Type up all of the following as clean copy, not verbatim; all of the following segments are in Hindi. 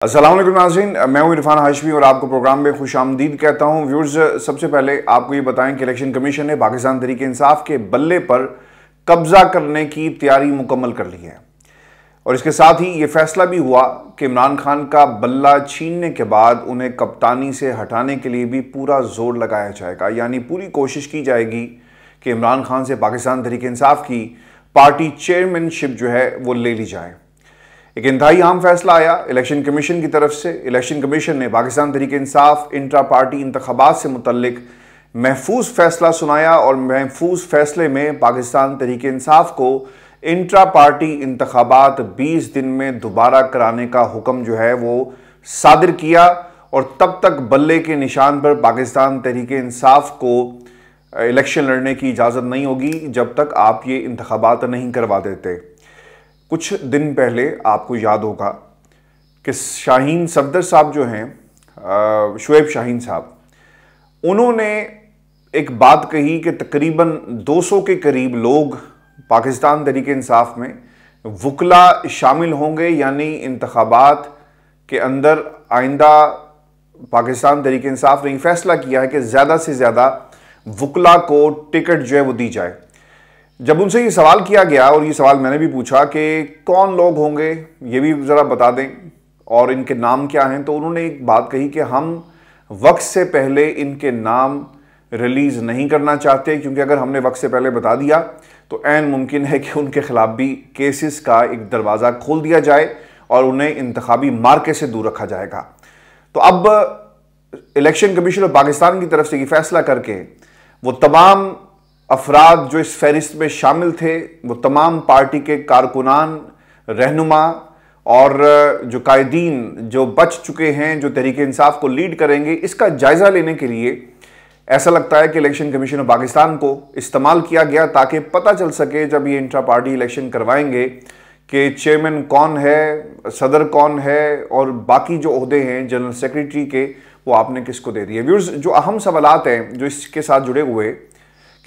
अस्सलाम वालेकुम नाज़रीन, मैं हूं इरफान हाशमी और आपको प्रोग्राम में खुशामदीद कहता हूं। व्यूअर्स, सबसे पहले आपको ये बताएं कि इलेक्शन कमीशन ने पाकिस्तान तहरीक इंसाफ के बल्ले पर कब्जा करने की तैयारी मुकम्मल कर ली है और इसके साथ ही ये फैसला भी हुआ कि इमरान खान का बल्ला छीनने के बाद उन्हें कप्तानी से हटाने के लिए भी पूरा जोर लगाया जाएगा। यानी पूरी कोशिश की जाएगी कि इमरान खान से पाकिस्तान तहरीक इंसाफ की पार्टी चेयरमैनशिप जो है वो ले ली जाए। एक इंतहाई अहम फैसला आया इलेक्शन कमीशन की तरफ से। इलेक्शन कमीशन ने पाकिस्तान तहरीक इंसाफ इंट्रा पार्टी इंतखाबात से मुतल्लिक महफूज फैसला सुनाया और महफूज फैसले में पाकिस्तान तहरीक इंसाफ को इंट्रा पार्टी इंतखाबात 20 दिन में दोबारा कराने का हुक्म जो है वो सादिर किया और तब तक बल्ले के निशान पर पाकिस्तान तहरीक इंसाफ को इलेक्शन लड़ने की इजाज़त नहीं होगी जब तक आप ये इंतखाबात नहीं करवा देते। कुछ दिन पहले आपको याद होगा कि शाहीन सफदर साहब जो हैं, शुएब शाहीन साहब, उन्होंने एक बात कही कि तकरीबन 200 के करीब लोग पाकिस्तान तहरीक इंसाफ में वकला शामिल होंगे। यानी इंतखाबात के अंदर आइंदा पाकिस्तान तहरीक इंसाफ ने फैसला किया है कि ज़्यादा से ज़्यादा वकला को टिकट जो है वो दी जाए। जब उनसे ये सवाल किया गया और ये सवाल मैंने भी पूछा कि कौन लोग होंगे ये भी ज़रा बता दें और इनके नाम क्या हैं, तो उन्होंने एक बात कही कि हम वक्त से पहले इनके नाम रिलीज़ नहीं करना चाहते, क्योंकि अगर हमने वक्त से पहले बता दिया तो ऐन मुमकिन है कि उनके ख़िलाफ़ भी केसेस का एक दरवाज़ा खोल दिया जाए और उन्हें इंतखाबी मार्के से दूर रखा जाएगा। तो अब इलेक्शन कमीशन ऑफ पाकिस्तान की तरफ से ये फैसला करके वो तमाम अफराद जो इस फहरिस्त में शामिल थे, वो तमाम पार्टी के कारकुनान, रहनुमा और जो कायदीन जो बच चुके हैं, जो तहरीक इंसाफ को लीड करेंगे, इसका जायज़ा लेने के लिए ऐसा लगता है कि इलेक्शन कमीशन ऑफ पाकिस्तान को इस्तेमाल किया गया ताकि पता चल सके जब ये इंट्रा पार्टी इलेक्शन करवाएंगे कि चेयरमैन कौन है, सदर कौन है और बाकी जो ओहदे हैं जनरल सेक्रेटरी के, वो आपने किसको दे दिए। व्यूअर्स, जो अहम सवालात हैं जो इसके साथ जुड़े हुए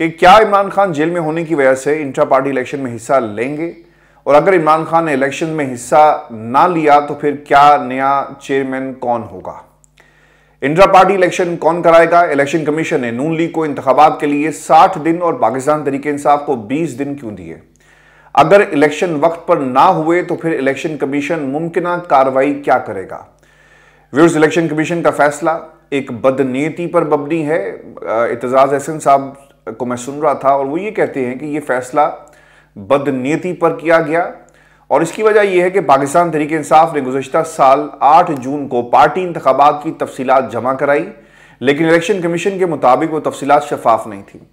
कि क्या इमरान खान जेल में होने की वजह से इंट्रा पार्टी इलेक्शन में हिस्सा लेंगे, और अगर इमरान खान ने इलेक्शन में हिस्सा ना लिया तो फिर क्या नया चेयरमैन कौन होगा, इंट्रा पार्टी इलेक्शन कौन कराएगा। इलेक्शन कमीशन ने नून लीग को इंतखाबात के लिए 60 दिन और पाकिस्तान तहरीक इंसाफ को 20 दिन क्यों दिए। अगर इलेक्शन वक्त पर ना हुए तो फिर इलेक्शन कमीशन मुमकिन कार्रवाई क्या करेगा। व्यूअर्स, इलेक्शन कमीशन का फैसला एक बदनीयती पर मबनी है। इत्तेजाज अहसन साहब को मैं सुन रहा था और वो ये कहते हैं कि ये फैसला बदनीयती पर किया गया और इसकी वजह यह है कि पाकिस्तान तहरीक इंसाफ ने गुज़श्ता साल 8 जून को पार्टी इंतखाबात की तफसीलात जमा कराई, लेकिन इलेक्शन कमीशन के मुताबिक वो तफसीलात शफाफ नहीं थी।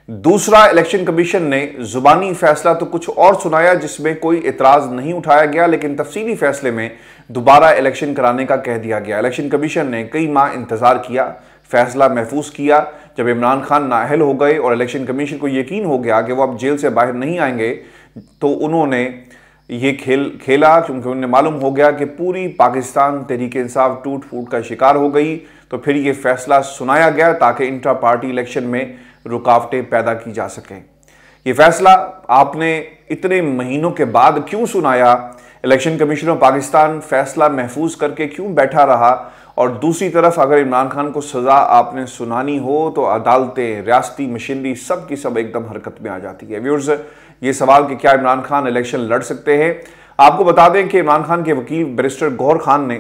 दूसरा, इलेक्शन कमीशन ने जुबानी फैसला तो कुछ और सुनाया जिसमें कोई इतराज़ नहीं उठाया गया, लेकिन तफसीली फैसले में दोबारा इलेक्शन कराने का कह दिया गया। इलेक्शन कमीशन ने कई माह इंतज़ार किया, फैसला महफूज किया। जब इमरान खान नाअहल हो गए और इलेक्शन कमीशन को यकीन हो गया कि वो अब जेल से बाहर नहीं आएंगे, तो उन्होंने ये खेल खेला, क्योंकि उन्हें मालूम हो गया कि पूरी पाकिस्तान तहरीक इंसाफ टूट फूट का शिकार हो गई। तो फिर ये फैसला सुनाया गया ताकि इंट्रा पार्टी इलेक्शन में रुकावटें पैदा की जा सकें। ये फैसला आपने इतने महीनों के बाद क्यों सुनाया, इलेक्शन कमीशन ऑफ पाकिस्तान फैसला महफूज करके क्यों बैठा रहा, और दूसरी तरफ अगर इमरान खान को सज़ा आपने सुनानी हो तो अदालतें, रियासती मशीनरी सब की सब एकदम हरकत में आ जाती है। व्यूअर्स, ये सवाल कि क्या इमरान खान इलेक्शन लड़ सकते हैं, आपको बता दें कि इमरान खान के वकील बैरिस्टर गौहर खान ने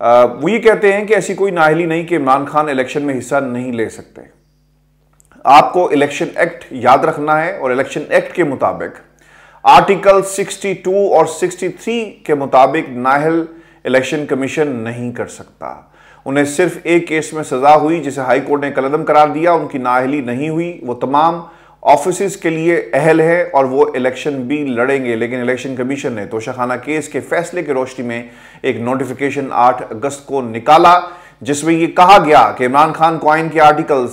वो ये कहते हैं कि ऐसी कोई नाअहली नहीं कि इमरान खान इलेक्शन में हिस्सा नहीं ले सकते। आपको इलेक्शन एक्ट याद रखना है और इलेक्शन एक्ट के मुताबिक आर्टिकल 62 और 63 के मुताबिक नाअहल इलेक्शन कमीशन नहीं कर सकता। उन्हें सिर्फ एक केस में सजा हुई जिसे हाई कोर्ट ने कलअदम करार दिया, उनकी नाअहली नहीं हुई। वो तमाम ऑफिस के लिए अहल है और वो इलेक्शन भी लड़ेंगे, लेकिन इलेक्शन कमीशन ने तोशाखाना केस के फैसले की रोशनी में एक नोटिफिकेशन 8 अगस्त को निकाला जिसमें यह कहा गया कि इमरान खान को आइन के आर्टिकल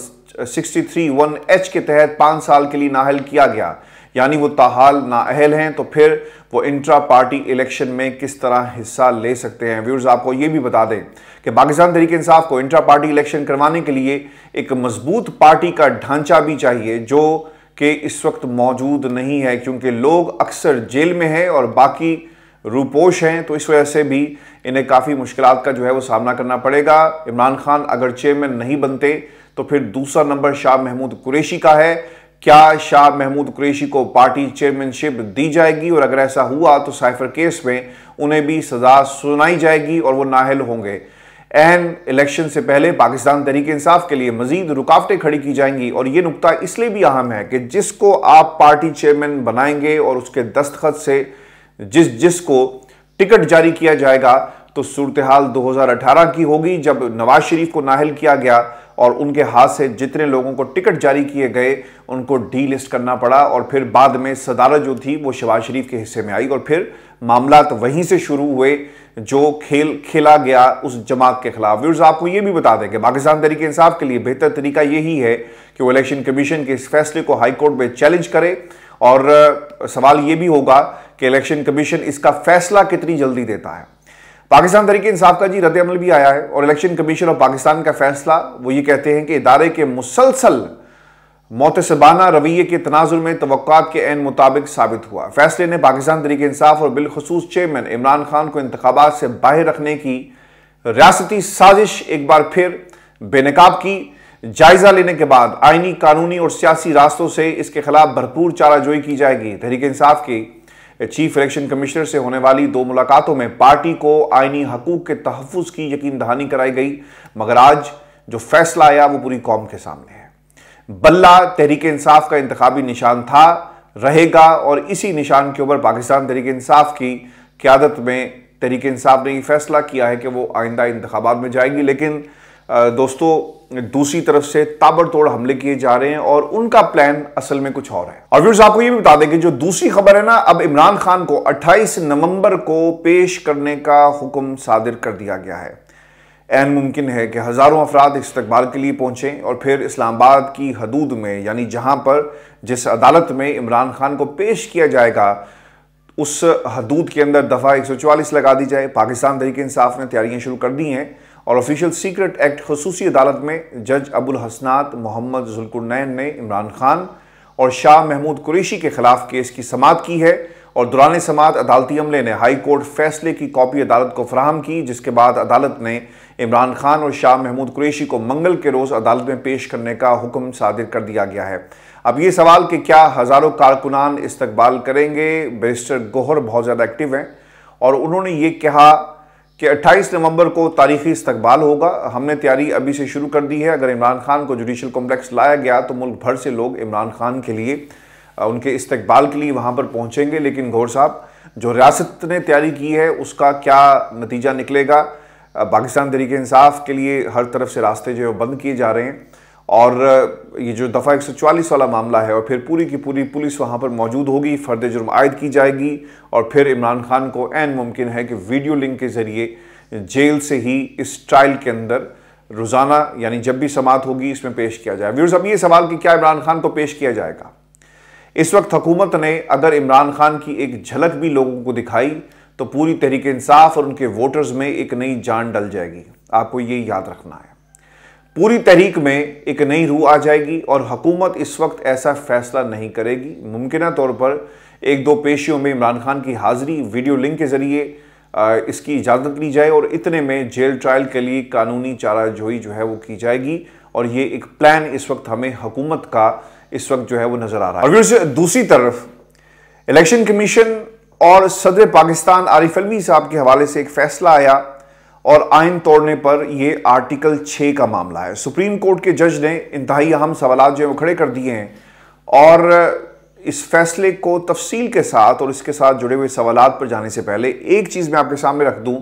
63(1)H के तहत 5 साल के लिए नाअहल किया गया। यानी वो ताहाल नाअहल हैं, तो फिर वो इंट्रा पार्टी इलेक्शन में किस तरह हिस्सा ले सकते हैं। व्यूअर्स, आपको ये भी बता दें कि पाकिस्तान तहरीक इंसाफ को इंट्रा पार्टी इलेक्शन करवाने के लिए एक मजबूत पार्टी का ढांचा भी चाहिए जो कि इस वक्त मौजूद नहीं है, क्योंकि लोग अक्सर जेल में हैं और बाकी रूपोश हैं, तो इस वजह से भी इन्हें काफ़ी मुश्किलात का जो है वो सामना करना पड़ेगा। इमरान खान अगर चेयरमैन नहीं बनते तो फिर दूसरा नंबर शाह महमूद कुरैशी का है। क्या शाह महमूद कुरैशी को पार्टी चेयरमैनशिप दी जाएगी, और अगर ऐसा हुआ तो साइफर केस में उन्हें भी सजा सुनाई जाएगी और वो नाअहल होंगे। एन इलेक्शन से पहले पाकिस्तान तहरीक इंसाफ के लिए मजीद रुकावटें खड़ी की जाएंगी, और ये नुकता इसलिए भी अहम है कि जिसको आप पार्टी चेयरमैन बनाएंगे और उसके दस्तखत से जिसको टिकट जारी किया जाएगा, तो सूरत हाल 2018 की होगी, जब नवाज शरीफ को नाअहल किया गया और उनके हाथ से जितने लोगों को टिकट जारी किए गए उनको डी लिस्ट करना पड़ा, और फिर बाद में सदारत जो थी वो शहबाज शरीफ के हिस्से में आई, और फिर मामला तो वहीं से शुरू हुए जो खेल खेला गया उस जमात के खिलाफ। व्यूअर्स, आपको ये भी बता दें कि पाकिस्तान तहरीक इंसाफ के लिए बेहतर तरीका यही है कि वो इलेक्शन कमीशन के इस फैसले को हाई कोर्ट में चैलेंज करे, और सवाल ये भी होगा कि इलेक्शन कमीशन इसका फैसला कितनी जल्दी देता है। पाकिस्तान तहरीक इंसाफ का जी रद्द-ए-अमल भी आया है, और इलेक्शन कमीशन ऑफ पाकिस्तान का फैसला वो ये कहते हैं कि इदारे के मुसलसल मोतसबाना रवैये के तनाजुर में तवक्कुआत के ऐन मुताबिक साबित हुआ। फैसले ने पाकिस्तान तहरीक इंसाफ और बिलखुसूस चेयरमैन इमरान खान को इंतखाबात से बाहर रखने की रियासती साजिश एक बार फिर बेनकाब की। जायजा लेने के बाद आईनी, कानूनी और सियासी रास्तों से इसके खिलाफ भरपूर चाराजोई की जाएगी। तहरीक इंसाफ की चीफ इलेक्शन कमिश्नर से होने वाली 2 मुलाकातों में पार्टी को आईनी हकूक के तहफ़्फ़ुज़ की यकीन दहानी कराई गई, मगर आज जो फैसला आया वो पूरी कौम के सामने है। बल्ला तहरीक इंसाफ का इंतखाबी निशान था, रहेगा, और इसी निशान के ऊपर पाकिस्तान तहरीक इंसाफ की क़यादत में तहरीक इंसाफ ने फैसला किया है कि वो आइंदा इंतखाबात में जाएगी। लेकिन दोस्तों, दूसरी तरफ से ताबड़तोड़ हमले किए जा रहे हैं और उनका प्लान असल में कुछ और है। और व्यूअर्स, आपको ये भी बता दें कि जो दूसरी खबर है ना, अब इमरान खान को 28 नवंबर को पेश करने का हुक्म सादिर कर दिया गया है। ऐन मुमकिन है कि हज़ारों अफराद इस्तकबाल के लिए पहुंचें और फिर इस्लामाबाद की हदूद में, यानी जहां पर जिस अदालत में इमरान खान को पेश किया जाएगा उस हदूद के अंदर दफ़ा 144 लगा दी जाए। पाकिस्तान तहरीक इंसाफ ने तैयारियां शुरू कर दी हैं, और ऑफिशियल सीक्रेट एक्ट खसूसी अदालत में जज अबुल हसनात मोहम्मद जुल्कुरनैन ने इमरान खान और शाह महमूद कुरैशी के खिलाफ केस की समाअत की है, और दौरान समाअत अदालती अमले ने हाई कोर्ट फैसले की कॉपी अदालत को फराहम की, जिसके बाद अदालत ने इमरान खान और शाह महमूद कुरैशी को मंगल के रोज़ अदालत में पेश करने का हुक्म सादिर कर दिया गया है। अब ये सवाल कि क्या हज़ारों कारकुनान इस्तकबाल करेंगे, बैरिस्टर गोहर बहुत ज़्यादा एक्टिव हैं और उन्होंने ये कहा कि 28 नवंबर को तारीखी इस्तकबाल होगा। हमने तैयारी अभी से शुरू कर दी है। अगर इमरान खान को जुडिशल कॉम्प्लेक्स लाया गया तो मुल्क भर से लोग इमरान खान के लिए, उनके इस्तकबाल के लिए वहाँ पर पहुँचेंगे। लेकिन गौहर साहब, जो रियासत ने तैयारी की है उसका क्या नतीजा निकलेगा? पाकिस्तान तहरीक इंसाफ के लिए हर तरफ से रास्ते जो है बंद किए जा रहे हैं, और ये जो दफ़ा 144 वाला मामला है, और फिर पूरी की पूरी पुलिस वहाँ पर मौजूद होगी, फ़र्द जुर्म आयद की जाएगी, और फिर इमरान खान को ऐन मुमकिन है कि वीडियो लिंक के ज़रिए जेल से ही इस ट्रायल के अंदर रोज़ाना, यानी जब भी समाअत होगी, इसमें पेश किया जाए। व्यूअर्स, अब ये सवाल कि क्या इमरान खान को पेश किया जाएगा? इस वक्त हुकूमत ने अगर इमरान खान की एक झलक भी लोगों को दिखाई तो पूरी तहरीक इंसाफ और उनके वोटर्स में एक नई जान डल जाएगी। आपको ये याद रखना है, पूरी तहरीक में एक नई रूह आ जाएगी, और हुकूमत इस वक्त ऐसा फैसला नहीं करेगी। मुमकिन तौर पर 1-2 पेशियों में इमरान खान की हाजिरी वीडियो लिंक के ज़रिए इसकी इजाज़त ली जाए, और इतने में जेल ट्रायल के लिए कानूनी चाराजोई जो है वो की जाएगी। और ये एक प्लान इस वक्त हमें हुकूमत का इस वक्त जो है वो नज़र आ रहा है। और दूसरी तरफ इलेक्शन कमीशन और सदर पाकिस्तान आरिफ अलवी साहब के हवाले से एक फैसला आया, और आइन तोड़ने पर यह आर्टिकल 6 का मामला है। सुप्रीम कोर्ट के जज ने इंतहाई अहम सवालात जो है वो खड़े कर दिए हैं, और इस फैसले को तफसील के साथ और इसके साथ जुड़े हुए सवालात पर जाने से पहले एक चीज़ मैं आपके सामने रख दूं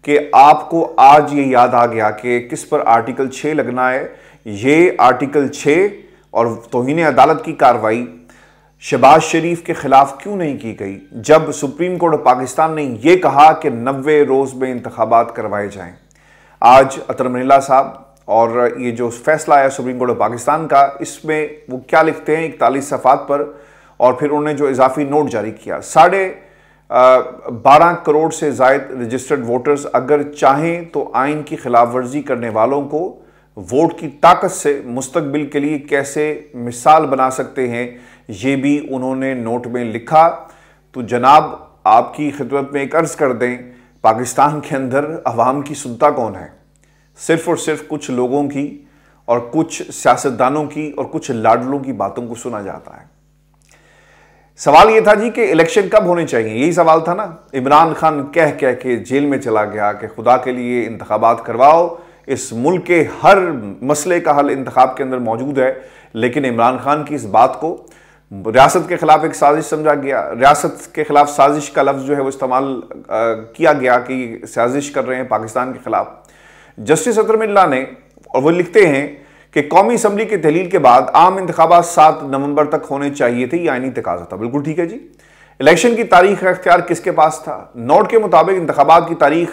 कि आपको आज ये याद आ गया कि किस पर आर्टिकल 6 लगना है। ये आर्टिकल 6 और तौहीन अदालत की कार्रवाई शहबाज शरीफ के खिलाफ क्यों नहीं की गई, जब सुप्रीम कोर्ट ऑफ पाकिस्तान ने यह कहा कि 90 रोज़ में इंतखाबात करवाए जाएं। आज अतर मनीला साहब और ये जो फैसला आया सुप्रीम कोर्ट ऑफ पाकिस्तान का, इसमें वो क्या लिखते हैं 41 सफ़ात पर, और फिर उन्होंने जो इजाफी नोट जारी किया, 12.5 करोड़ से ज़ायद रजिस्टर्ड वोटर्स अगर चाहें तो आइन की खिलाफ वर्जी करने वालों को वोट की ताकत से मुस्तकबिल के लिए कैसे मिसाल बना सकते हैं, ये भी उन्होंने नोट में लिखा। तो जनाब, आपकी खिदमत में एक अर्ज कर दें, पाकिस्तान के अंदर अवाम की सुनता कौन है? सिर्फ और सिर्फ कुछ लोगों की और कुछ सियासतदानों की और कुछ लाडलों की बातों को सुना जाता है। सवाल यह था जी कि इलेक्शन कब होने चाहिए, यही सवाल था ना। इमरान खान कह कह के जेल में चला गया कि खुदा के लिए इंतखाबात करवाओ, इस मुल्क के हर मसले का हल इंतखाब के अंदर मौजूद है। लेकिन इमरान खान की इस बात को रियासत के खिलाफ एक साजिश समझा गया। रियासत के खिलाफ साजिश का लफ्ज़ जो है वो इस्तेमाल किया गया कि साजिश कर रहे हैं पाकिस्तान के खिलाफ। जस्टिस अतर मिल्ला ने, और वो लिखते हैं कि कौमी असम्बली के तहलील के बाद आम इंतखाबात 7 नवंबर तक होने चाहिए थे, यह आईनी तकाजा था। बिल्कुल ठीक है जी। इलेक्शन की तारीख का इख्तियार किसके पास था? नोट के मुताबिक इंतखाबात की तारीख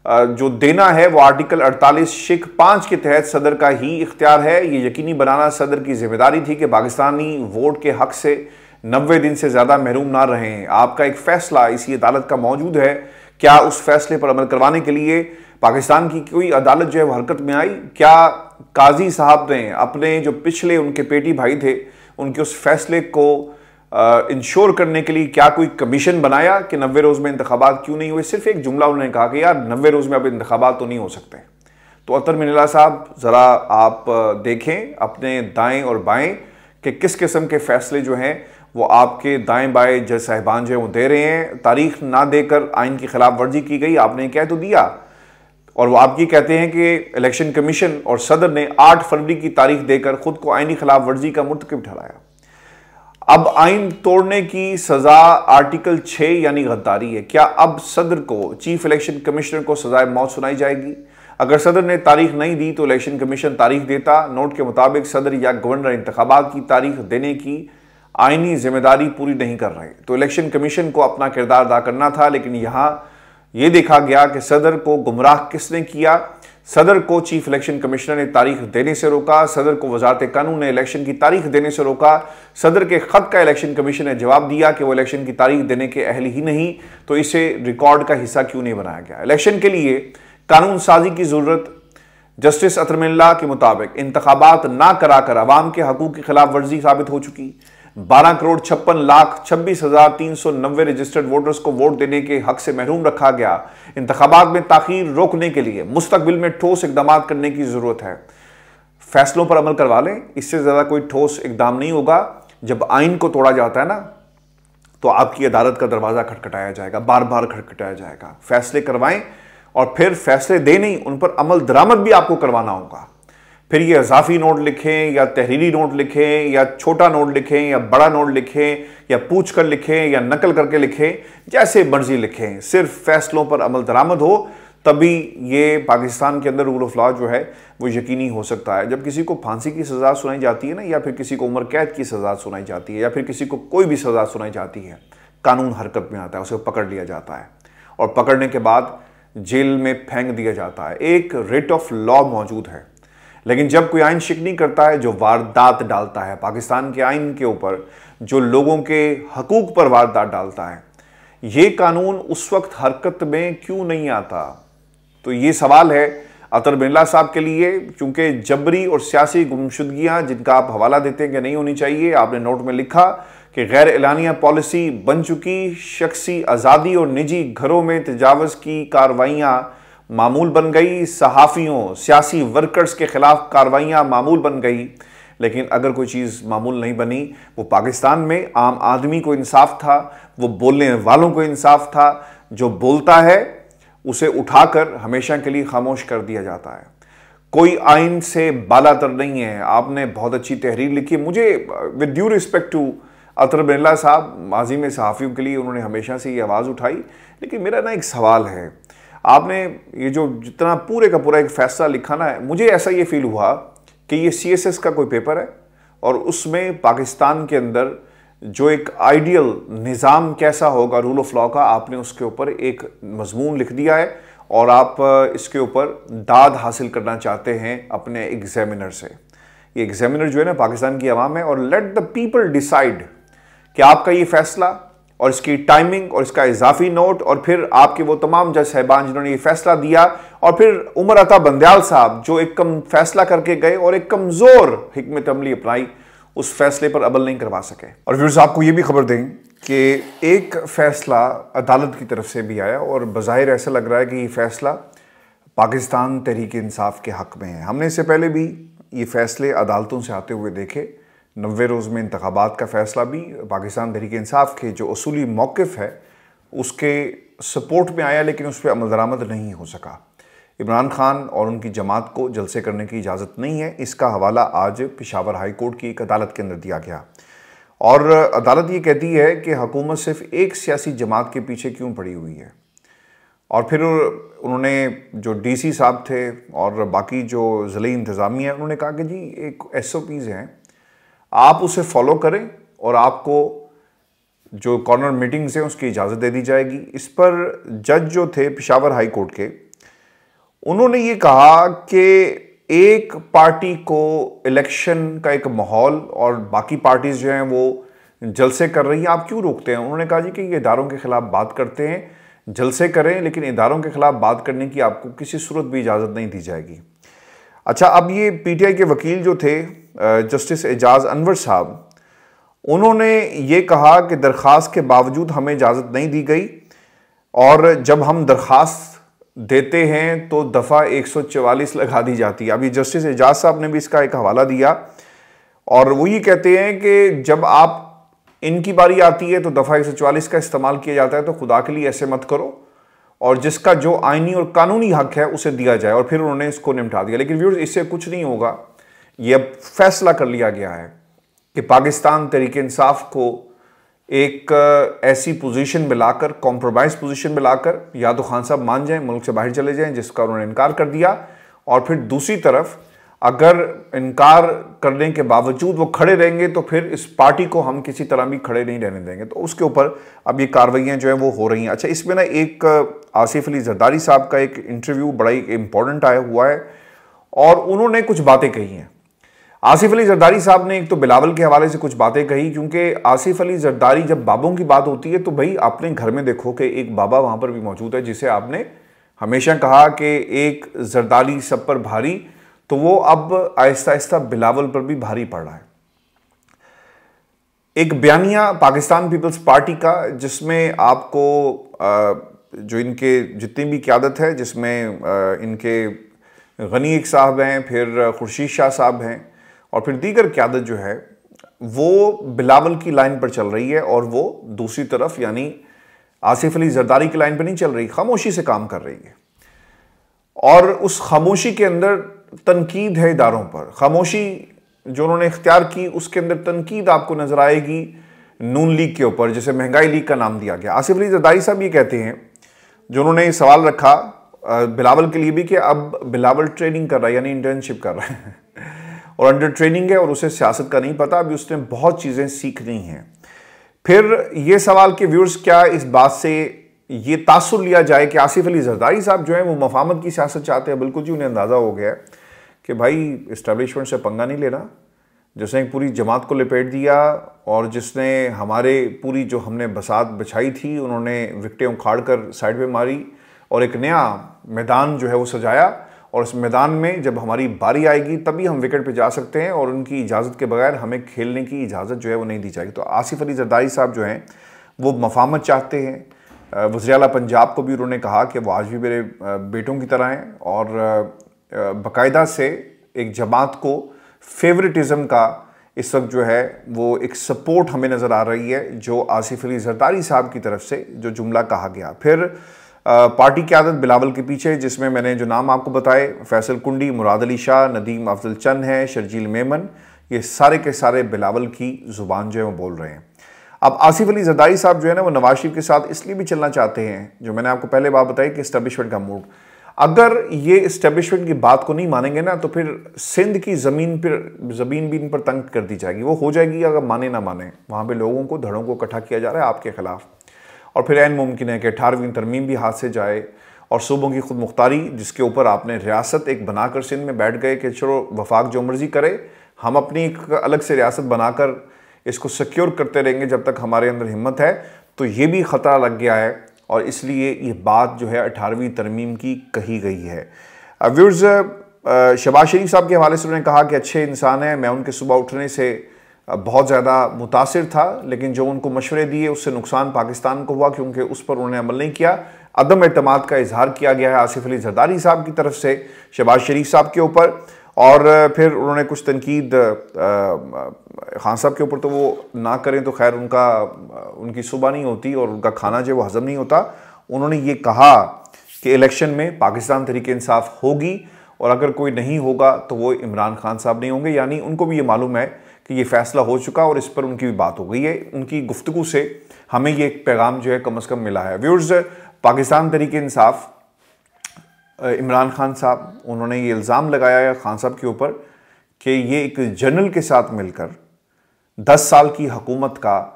जो देना है वो आर्टिकल 48 शिक 5 के तहत सदर का ही इख्तियार है। ये यकीनी बनाना सदर की जिम्मेदारी थी कि पाकिस्तानी वोट के हक से 90 दिन से ज़्यादा महरूम ना रहें। आपका एक फैसला इसी अदालत का मौजूद है। क्या उस फैसले पर अमल करवाने के लिए पाकिस्तान की कोई अदालत जो है वो हरकत में आई? क्या काजी साहब ने अपने जो पिछले उनके पेटी भाई थे उनके उस फैसले को इंश्योर करने के लिए क्या कोई कमीशन बनाया कि 90 रोज़ में इंतखाबात क्यों नहीं हुए? सिर्फ एक जुमला उन्होंने कहा कि यार 90 रोज़ में अब इंतखाबात तो नहीं हो सकते। तो अतर मिल्ला साहब ज़रा आप देखें अपने दाएं और बाएं कि किस किस्म के फैसले जो हैं वो आपके दाएं बाएं जज साहिबान जो है वो दे रहे हैं। तारीख ना देकर आइन की खिलाफ वर्जी की गई, आपने कह तो दिया, और वो आपकी कहते हैं कि इलेक्शन कमीशन और सदर ने 8 फरवरी की तारीख देकर खुद को आइनी खिलाफ वर्जी का मुर्तकिब ठहराया। अब आइन तोड़ने की सजा आर्टिकल 6 यानी गद्दारी है। क्या अब सदर को, चीफ इलेक्शन कमिश्नर को सजाए मौत सुनाई जाएगी? अगर सदर ने तारीख नहीं दी तो इलेक्शन कमीशन तारीख देता। नोट के मुताबिक सदर या गवर्नर इंतखाबात की तारीख देने की आइनी जिम्मेदारी पूरी नहीं कर रहे, तो इलेक्शन कमीशन को अपना किरदार अदा करना था। लेकिन यहां यह देखा गया कि सदर को गुमराह किसने किया। सदर को चीफ इलेक्शन कमिश्नर ने तारीख देने से रोका, सदर को वजारत कानून ने इलेक्शन की तारीख देने से रोका। सदर के खत का इलेक्शन कमीशन ने जवाब दिया कि वो इलेक्शन की तारीख देने के अहल ही नहीं, तो इसे रिकॉर्ड का हिस्सा क्यों नहीं बनाया गया? इलेक्शन के लिए कानून साजी की जरूरत। जस्टिस अतर मिल्ला के मुताबिक इंतखाबात ना कराकर अवाम के हकूक की खिलाफ वर्जी साबित हो चुकी। 12,56,26,390 रजिस्टर्ड वोटर्स को वोट देने के हक से महरूम रखा गया। इंतखाबात में ताखीर रोकने के लिए मुस्तकबिल में ठोस इकदाम करने की जरूरत है। फैसलों पर अमल करवा लें, इससे ज्यादा कोई ठोस इकदाम नहीं होगा। जब आइन को तोड़ा जाता है ना, तो आपकी अदालत का दरवाजा खटखटाया जाएगा, बार बार खटखटाया जाएगा। फैसले करवाएं और फिर फैसले दे नहीं, उन पर अमल दरामद भी आपको करवाना होगा। फिर ये इजाफी नोट लिखें या तहरीरी नोट लिखें या छोटा नोट लिखें या बड़ा नोट लिखें या पूछ कर लिखें या नकल करके लिखें, जैसे मर्जी लिखें, सिर्फ फैसलों पर अमल दरामद हो, तभी ये पाकिस्तान के अंदर रूल ऑफ लॉ जो है वो यकीनी हो सकता है। जब किसी को फांसी की सज़ा सुनाई जाती है ना, या फिर किसी को उम्र कैद की सज़ा सुनाई जाती है, या फिर किसी को कोई भी सज़ा सुनाई जाती है, कानून हरकत में आता है, उसे पकड़ लिया जाता है और पकड़ने के बाद जेल में फेंक दिया जाता है। एक रेट ऑफ लॉ मौजूद है। लेकिन जब कोई आइन शिकनी करता है, जो वारदात डालता है पाकिस्तान के आइन के ऊपर, जो लोगों के हकूक पर वारदात डालता है, ये कानून उस वक्त हरकत में क्यों नहीं आता? तो ये सवाल है अतर मिल्ला साहब के लिए, क्योंकि जबरी और सियासी गुमशुदगियां जिनका आप हवाला देते हैं कि नहीं होनी चाहिए, आपने नोट में लिखा कि गैर एलानिया पॉलिसी बन चुकी, शख्सी आज़ादी और निजी घरों में तजावज़ की कार्रवाइयाँ मामूल बन गई, सहाफ़ियों, सियासी वर्कर्स के खिलाफ कार्रवाइयाँ मामूल बन गई। लेकिन अगर कोई चीज़ मामूल नहीं बनी, वो पाकिस्तान में आम आदमी को इंसाफ था, वो बोलने वालों को इंसाफ था। जो बोलता है उसे उठाकर हमेशा के लिए खामोश कर दिया जाता है। कोई आइन से बालातर नहीं है। आपने बहुत अच्छी तहरीर लिखी। मुझे विद ड्यू रिस्पेक्ट टू अतर मिल्ला साहब, माजी में सहाफ़ियों के लिए उन्होंने हमेशा से ये आवाज़ उठाई। लेकिन मेरा ना एक सवाल है, आपने ये जो जितना पूरे का पूरा एक फैसला लिखा ना, मुझे ऐसा ये फील हुआ कि ये CSS का कोई पेपर है और उसमें पाकिस्तान के अंदर जो एक आइडियल निज़ाम कैसा होगा रूल ऑफ लॉ का, आपने उसके ऊपर एक मजमून लिख दिया है और आप इसके ऊपर दाद हासिल करना चाहते हैं अपने एग्जामिनर से। ये एग्जामिनर जो है ना पाकिस्तान की आवाम है, और लेट द पीपल डिसाइड कि आपका ये फैसला और इसकी टाइमिंग और इसका इजाफी नोट, और फिर आपके वो तमाम जज साहिबान जिन्होंने ये फैसला दिया, और फिर उमर अता बंदयाल साहब जो एक कम फैसला करके गए और एक कमजोर हिकमत अमली अपनाई, उस फैसले पर अमल नहीं करवा सके। और व्यूअर्स, आपको ये भी खबर दें कि एक फ़ैसला अदालत की तरफ से भी आया और बज़ाहिर ऐसा लग रहा है कि ये फ़ैसला पाकिस्तान तहरीक इंसाफ के हक़ में है। हमने इससे पहले भी ये फ़ैसले अदालतों से आते हुए देखे। 90 रोज़ में इंतखाबात का फ़ैसला भी पाकिस्तान तहरीक इंसाफ के जो असूली मौक़िफ़ है उसके सपोर्ट में आया, लेकिन उस पर अमल दरामद नहीं हो सका। इमरान खान और उनकी जमात को जलसे करने की इजाज़त नहीं है। इसका हवाला आज पेशावर हाई कोर्ट की एक अदालत के अंदर दिया गया और अदालत ये कहती है कि हुकूमत सिर्फ एक सियासी जमात के पीछे क्यों पड़ी हुई है। और फिर उन्होंने जो डीसी साहब थे और बाकी जो ज़िले इंतज़ामिया है, उन्होंने कहा कि जी एक SOPs हैं, आप उसे फॉलो करें और आपको जो कॉर्नर मीटिंग्स हैं उसकी इजाज़त दे दी जाएगी। इस पर जज जो थे पेशावर हाई कोर्ट के, उन्होंने ये कहा कि एक पार्टी को इलेक्शन का एक माहौल और बाकी पार्टीज जो हैं वो जलसे कर रही हैं, आप क्यों रोकते हैं। उन्होंने कहा जी कि ये इदारों के खिलाफ बात करते हैं, जलसे करें, लेकिन इदारों के खिलाफ बात करने की आपको किसी सूरत भी इजाज़त नहीं दी जाएगी। अच्छा, अब ये PTI के वकील जो थे जस्टिस एजाज अनवर साहब, उन्होंने ये कहा कि दरख्वास्त के बावजूद हमें इजाज़त नहीं दी गई और जब हम दरख्वास्त देते हैं तो दफ़ा 144 लगा दी जाती है। अभी जस्टिस एजाज साहब ने भी इसका एक हवाला दिया और वो ये कहते हैं कि जब आप इनकी बारी आती है तो दफ़ा 144 का इस्तेमाल किया जाता है, तो खुदा के लिए ऐसे मत करो और जिसका जो आइनी और कानूनी हक है उसे दिया जाए। और फिर उन्होंने इसको निपटा दिया। लेकिन व्यूअर्स, इससे कुछ नहीं होगा। ये अब फैसला कर लिया गया है कि पाकिस्तान तहरीक इंसाफ को एक ऐसी पोजीशन में लाकर, कॉम्प्रोमाइज़ पोजीशन में लाकर, या तो खान साहब मान जाएं, मुल्क से बाहर चले जाएं, जिसका उन्होंने इनकार कर दिया, और फिर दूसरी तरफ अगर इनकार करने के बावजूद वो खड़े रहेंगे तो फिर इस पार्टी को हम किसी तरह भी खड़े नहीं रहने देंगे। तो उसके ऊपर अब ये कार्रवाइयाँ जो है वो हो रही हैं। अच्छा, इसमें ना एक आसिफ अली जरदारी साहब का एक इंटरव्यू बड़ा ही इंपॉर्टेंट आया हुआ है और उन्होंने कुछ बातें कही हैं। आसिफ अली जरदारी साहब ने एक तो बिलावल के हवाले से कुछ बातें कही, क्योंकि आसिफ अली जरदारी, जब बाबों की बात होती है तो भाई अपने घर में देखो कि एक बाबा वहाँ पर भी मौजूद है जिसे आपने हमेशा कहा कि एक जरदारी सब पर भारी, तो वो अब आहिस्ता आहिस्ता बिलावल पर भी भारी पड़ रहा है। एक बयानिया पाकिस्तान पीपल्स पार्टी का, जिसमें आपको जो इनके जितनी भी क़यादत है, जिसमें इनके गनी एक साहब हैं, फिर खुर्शीद शाह साहब हैं और फिर दीगर क़यादत जो है वो बिलावल की लाइन पर चल रही है और वो दूसरी तरफ यानी आसिफ अली जरदारी की लाइन पर नहीं चल रही, खामोशी से काम कर रही है। और उस खामोशी के अंदर तनकीद है इदारों पर। खामोशी जो उन्होंने इख्तियार की उसके अंदर तनकीद आपको नजर आएगी नून लीग के ऊपर, जिसे महंगाई लीग का नाम दिया गया। आसिफ अली जरदारी साहब ये कहते हैं, जो उन्होंने सवाल रखा बिलावल के लिए भी, कि अब बिलावल ट्रेनिंग कर रहा है, यानी इंटर्नशिप कर रहा है और अंडर ट्रेनिंग है और उसे सियासत का नहीं पता, अभी उसने बहुत चीज़ें सीखनी हैं। फिर ये सवाल कि व्यूअर्स, क्या इस बात से ये तासुर लिया जाए कि आसिफ अली जरदारी साहब जो है वो मफामत की सियासत चाहते हैं। बिल्कुल जी, उन्हें अंदाज़ा हो गया है कि भाई इस्टेब्लिशमेंट से पंगा नहीं लेना, जिसने पूरी जमात को लपेट दिया और जिसने हमारे पूरी जो हमने बसात बिछाई थी उन्होंने विकटें उखाड़ कर साइड पे मारी और एक नया मैदान जो है वो सजाया, और इस मैदान में जब हमारी बारी आएगी तभी हम विकेट पे जा सकते हैं और उनकी इजाज़त के बगैर हमें खेलने की इजाज़त जो है वो नहीं दी जाएगी। तो आसिफ अली जरदारी साहब जो हैं वो मफामत चाहते हैं। वज़ीर आला पंजाब को भी उन्होंने कहा कि वो आज भी मेरे बेटों की तरह हैं और बाकायदा से एक जमात को फेवरेटिज़म का इस वक्त जो है वो एक सपोर्ट हमें नज़र आ रही है, जो आसिफ अली जरदारी साहब की तरफ से जो जुमला कहा गया। फिर पार्टी की आदत बिलावल के पीछे, जिसमें मैंने जो नाम आपको बताए, फैसल कुंडी, मुराद अली शाह, नदीम अफजल चंद है, शर्जील मेमन, ये सारे के सारे बिलावल की ज़ुबान जो है वो बोल रहे हैं। अब आसिफ अली जरदारी साहब जो है ना वो नवाज शरीफ के साथ इसलिए भी चलना चाहते हैं, जो मैंने आपको पहले बात बताई कि इस्टेब्लिशमेंट का मूड, अगर ये इस्टेब्लिशमेंट की बात को नहीं मानेंगे ना तो फिर सिंध की ज़मीन भी इन पर तंग कर दी जाएगी। वो हो जाएगी अगर माने ना माने, वहाँ पे लोगों को, धड़ों को इकट्ठा किया जा रहा है आपके खिलाफ, और फिर ऐन मुमकिन है कि 18वीं तरमीम भी हाथ से जाए और सूबों की खुद मुख्तारी, जिसके ऊपर आपने रियासत एक बनाकर सिंध में बैठ गए कि चलो वफाक जो मर्जी करे, हम अपनी एक अलग से रियासत बनाकर इसको सिक्योर करते रहेंगे जब तक हमारे अंदर हिम्मत है। तो ये भी ख़तरा लग गया है और इसलिए ये बात जो है 18वीं तरमीम की कही गई है। व्यूअर्स, शहबाज शरीफ साहब के हवाले से उन्होंने कहा कि अच्छे इंसान हैं, मैं उनके सुबह उठने से बहुत ज़्यादा मुतासिर था, लेकिन जो उनको मशवरे दिए उससे नुकसान पाकिस्तान को हुआ क्योंकि उस पर उन्होंने अमल नहीं किया। अदम एतमाद का इजहार किया गया है आसिफ अली जरदारी साहब की तरफ से शहबाज शरीफ साहब के ऊपर, और फिर उन्होंने कुछ तनकीद खान साहब के ऊपर तो वो ना करें तो खैर उनकी सुबह नहीं होती और उनका खाना जो वो हजम नहीं होता। उन्होंने ये कहा कि इलेक्शन में पाकिस्तान तहरीक इंसाफ होगी और अगर कोई नहीं होगा तो वो इमरान खान साहब नहीं होंगे, यानी उनको भी ये मालूम है कि ये फैसला हो चुका और इस पर उनकी भी बात हो गई है। उनकी गुफ्तगू से हमें ये एक पैगाम जो है कम से कम मिला है। व्यूअर्स, पाकिस्तान तहरीक इंसाफ इमरान खान साहब, उन्होंने ये इल्ज़ाम लगाया है खान साहब के ऊपर कि ये एक जनरल के साथ मिलकर 10 साल की हुकूमत का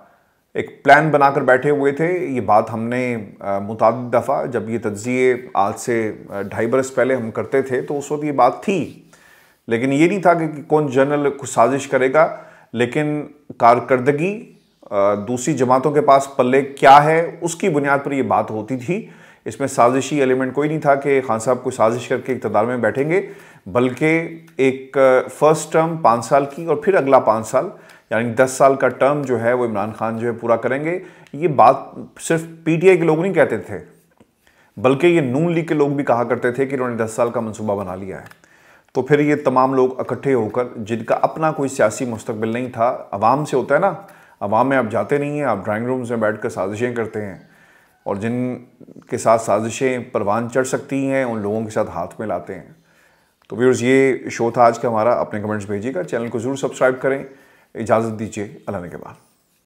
एक प्लान बनाकर बैठे हुए थे। ये बात हमने मुतादिद दफ़ा, जब ये तज्ज़िये आज से 2.5 बरस पहले हम करते थे तो उस वक्त ये बात थी, लेकिन ये नहीं था कि कौन जनरल कुछ साजिश करेगा, लेकिन कारकर्दगी दूसरी जमातों के पास पल्ले क्या है उसकी बुनियाद पर यह बात होती थी। इसमें साजिशी एलिमेंट कोई नहीं था कि खान साहब कोई साजिश करके इक़्तिदार में बैठेंगे, बल्कि एक फ़र्स्ट टर्म 5 साल की और फिर अगला 5 साल, यानी 10 साल का टर्म जो है वो इमरान खान जो है पूरा करेंगे। ये बात सिर्फ पीटीआई के लोग नहीं कहते थे, बल्कि ये नून लीग के लोग भी कहा करते थे कि इन्होंने 10 साल का मनसूबा बना लिया है। तो फिर ये तमाम लोग इकट्ठे होकर, जिनका अपना कोई सियासी मुस्तकबिल नहीं था, अवाम से होता है ना, अवाम में आप जाते नहीं हैं, आप ड्राइंग रूम्स में बैठ कर साजिशें करते हैं, और जिनके साथ साजिशें परवान चढ़ सकती हैं उन लोगों के साथ हाथ में लाते हैं। तो व्यूअर्स, ये शो था आज का हमारा। अपने कमेंट्स भेजिएगा, चैनल को ज़रूर सब्सक्राइब करें। इजाज़त दीजिए, अल्लाह ने के बाद।